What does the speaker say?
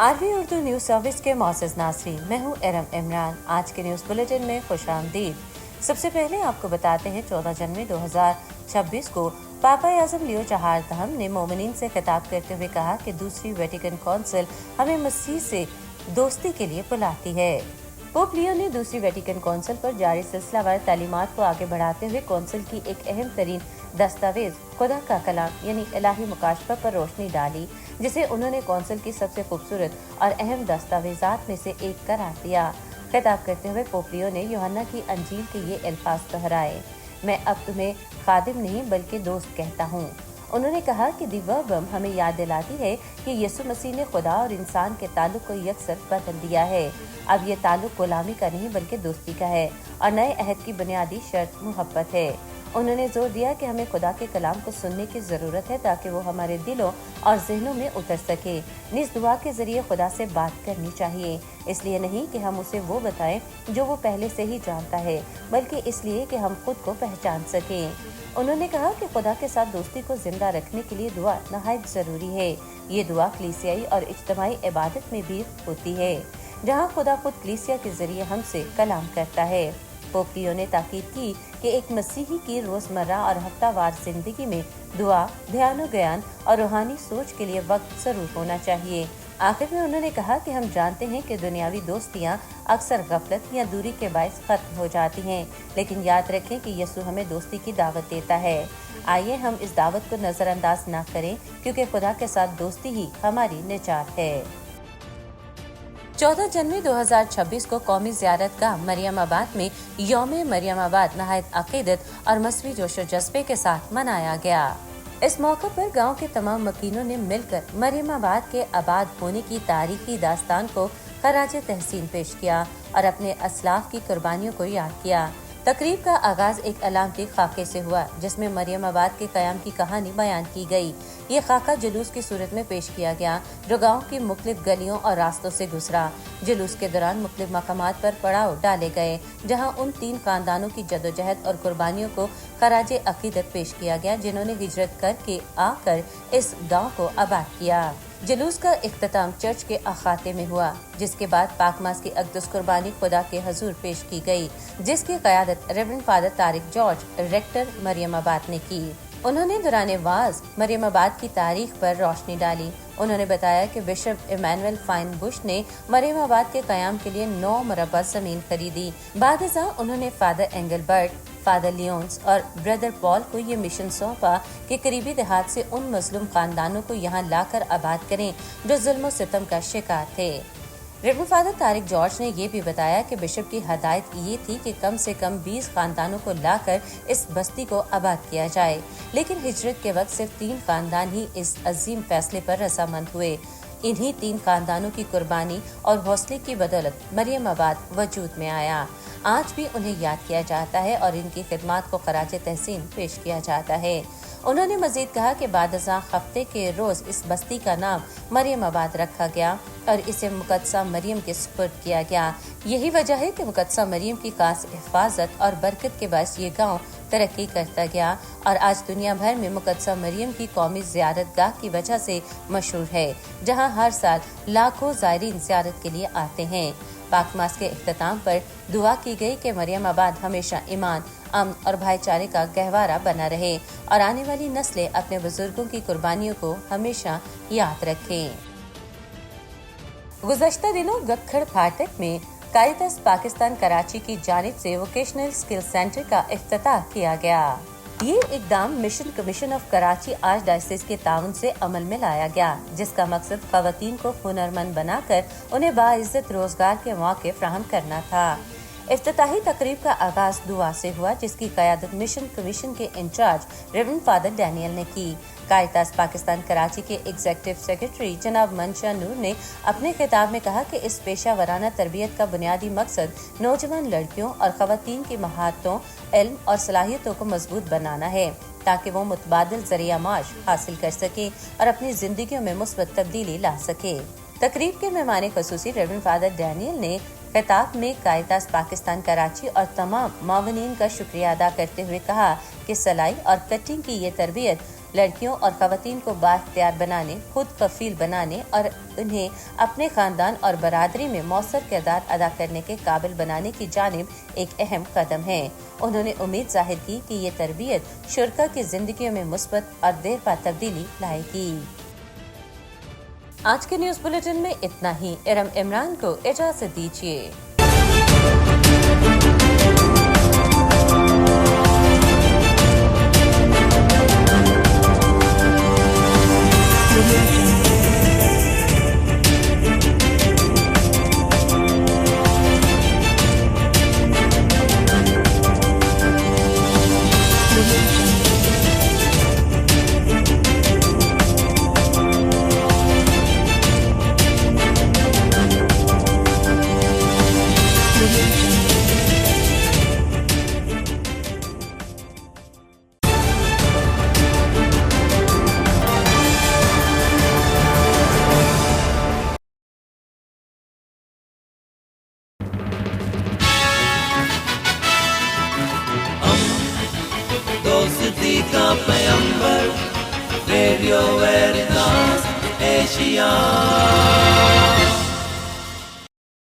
RV Urdu news service के मौसस नाज़रीन, मैं हूँ एरम इमरान। आज के न्यूज़ बुलेटिन में खुशामदीद। सबसे पहले आपको बताते हैं 14 जनवरी 2026 को पापा आज़म लियो चहारदहम ने मोमिनीन से खिताब करते हुए कहा कि दूसरी वेटिकन काउंसिल हमें मसीह से दोस्ती के लिए बुलाती है। पोप लियो ने दूसरी वेटिकन काउंसिल पर जारी सिलसिलावार तालीमात को आगे बढ़ाते हुए काउंसिल की एक अहम तरीन दस्तावेज खुदा का कलाम यानी इलाही मुकाशफा पर रोशनी डाली, जिसे उन्होंने काउंसिल की सबसे खूबसूरत और अहम दस्तावेजात में से एक करार दिया। खिताब करते हुए पोप लियो ने यूहन्ना की अंजील के ये अल्फाज दोहराए, मैं अब तुम्हें खादिम नहीं बल्कि दोस्त कहता हूँ। उन्होंने कहा कि दी वर्बम हमें याद दिलाती है कि यीशु मसीह ने खुदा और इंसान के ताल्लुक को यकसर बदल दिया है। अब ये ताल्लुक गुलामी का नहीं बल्कि दोस्ती का है और नए अहद की बुनियादी शर्त मोहब्बत है। उन्होंने जोर दिया कि हमें खुदा के कलाम को सुनने की ज़रूरत है ताकि वो हमारे दिलों और जहनों में उतर सके। निज दुआ के जरिए खुदा से बात करनी चाहिए, इसलिए नहीं कि हम उसे वो बताएं जो वो पहले से ही जानता है, बल्कि इसलिए कि हम खुद को पहचान सकें। उन्होंने कहा कि खुदा के साथ दोस्ती को जिंदा रखने के लिए दुआ नहायत ज़रूरी है। ये दुआ कलीसियाई और इज्तिमाई इबादत में भी होती है, जहाँ खुदा खुद कलीसिया के जरिए हमसे कलाम करता है। पोप लियो ने ताकीद की कि एक मसीही की रोजमर्रा और हफ्तावार जिंदगी में दुआ, ध्यान, ज्ञान और रूहानी सोच के लिए वक्त जरूर होना चाहिए। आखिर में उन्होंने कहा कि हम जानते हैं कि दुनियावी दोस्तियां अक्सर गफलत या दूरी के बायस खत्म हो जाती हैं, लेकिन याद रखें कि यीशु हमें दोस्ती की दावत देता है। आइए हम इस दावत को नजरअंदाज न करें, क्योंकि खुदा के साथ दोस्ती ही हमारी निजात है। 14 जनवरी 2026 को कौमी ज़ियारत गाह मरियमाबाद में यौम मरियमाबाद नहायत अकीदत और मसवी जोशो जज्बे के साथ मनाया गया। इस मौके पर गांव के तमाम मकीनों ने मिलकर मरियमाबाद के आबाद होने की तारीखी दास्तान को खराज तहसीन पेश किया और अपने असलाफ की कुर्बानियों को याद किया। तकरीब का आगाज एक अलामती खाके से हुआ, जिसमें मरियमाबाद के कयाम की कहानी बयान की गई। ये खाका जुलूस की सूरत में पेश किया गया, जो गांव की मुख्तलिफ गलियों और रास्तों से गुजरा। जुलूस के दौरान मुख्तलिफ मकामात पर पड़ाव डाले गए, जहां उन 3 खानदानों की जदोजहद और कुर्बानियों को खराज अकीदत पेश किया गया, जिन्होंने हिजरत करके आकर इस गाँव को आबाद किया। जुलूस का इख्तिताम चर्च के अखाते में हुआ, जिसके बाद पाकमास की अक़दस कुर्बानी खुदा के हजूर पेश की गई, जिसकी क़यादत reverend father Tariq George, rector Mariamabad ने की। उन्होंने दौरान वाज मरियमाबाद की तारीख पर रोशनी डाली। उन्होंने बताया कि बिशप इमैनुअल फाइन बुश ने मरियमाबाद के कयाम के लिए 9 मुरब्बा जमीन खरीदी। बादशाह उन्होंने फादर एंगलबर्ट, फादर लियोन्स और ब्रदर पॉल को ये मिशन सौंपा कि करीबी देहात से उन मजलूम खानदानों को यहाँ लाकर आबाद करें जो जुल्म सितम का शिकार थे। रेवरेंड फादर तारिक जॉर्ज ने ये भी बताया कि बिशप की हदायत ये थी कि कम से कम 20 खानदानों को लाकर इस बस्ती को आबाद किया जाए, लेकिन हिजरत के वक्त सिर्फ 3 खानदान ही इस अजीम फैसले पर रजामंद हुए। इन्हीं 3 खानदानों की कुर्बानी और हौसले की बदौलत मरियमाबाद वजूद में आया। आज भी उन्हें याद किया जाता है और इनकी खिदमात को खराज तहसीन पेश किया जाता है। उन्होंने मजीद कहा कि बादशाह हफ्ते के रोज इस बस्ती का नाम मरियमाबाद रखा गया और इसे मुकद्दसा मरियम के सुपुर्द किया गया। यही वजह है कि मुकद्दसा मरियम की खास हिफाजत और बरकत के बाद ये गांव तरक्की करता गया और आज दुनिया भर में मुकद्दसा मरियम की कौमी ज़ियारत गाह की वजह से मशहूर है, जहां हर साल लाखों ज़ायरीन ज़ियारत के लिए आते हैं। पाकमास के इख्तिताम पर दुआ की गई कि मरियमाबाद हमेशा ईमान, अमन और भाईचारे का गहवारा बना रहे और आने वाली नस्लें अपने बुजुर्गों की कुर्बानियों को हमेशा याद रखें। गुज़श्ता दिनों गखड़ फाटक में कारितास पाकिस्तान कराची की जानिब से वोकेशनल स्किल सेंटर का इफ्तिताह किया गया। ये इकदाम mission commission of Karachi arch diocese के ताउन से अमल में लाया गया, जिसका मकसद खवातीन को हुनरमंद बनाकर उन्हें बाइज्जत रोजगार के मौके फ्राहम करना था। इफ्तिताही तकरीब का आगाज दुआ से हुआ, जिसकी क़यादत मिशन कमीशन के इंचार्ज रेवरेंड फादर डैनियल ने की। कारितास पाकिस्तान कराची के एग्जीक्यूटिव सेक्रेटरी जनाब मंशा नूर ने अपने खिताब में कहा कि इस पेशा वराना तरबियत का बुनियादी मकसद नौजवान लड़कियों और खवातीन की महारतों, इल्म और सलाहियतों को मजबूत बनाना है, ताकि वो मुतबादिल ज़रिया माश हासिल कर सके और अपनी जिंदगियों में मुस्बत तब्दीली ला सके। तकरीब के मेहमान खुसूसी रेवरेंड फादर डैनियल ने खिताब में कारितास पाकिस्तान कराची और तमाम मावनीन का शुक्रिया अदा करते हुए कहा कि सिलाई और कटिंग की ये तरबियत लड़कियों और खवातीन को बाइख्तियार बनाने, खुद कफील बनाने और उन्हें अपने खानदान और बरादरी में मौसर किरदार अदा करने के काबिल बनाने की जानिब एक अहम कदम है। उन्होंने उम्मीद जाहिर की कि ये तरबियत शुरका की जिंदगियों में मुस्बत और देर पा तब्दीली लाएगी। आज के न्यूज बुलेटिन में इतना ही। इरम इमरान को इजाजत दीजिए। दोस्ती का पैगंबर रेडियो वेरितास एशिया।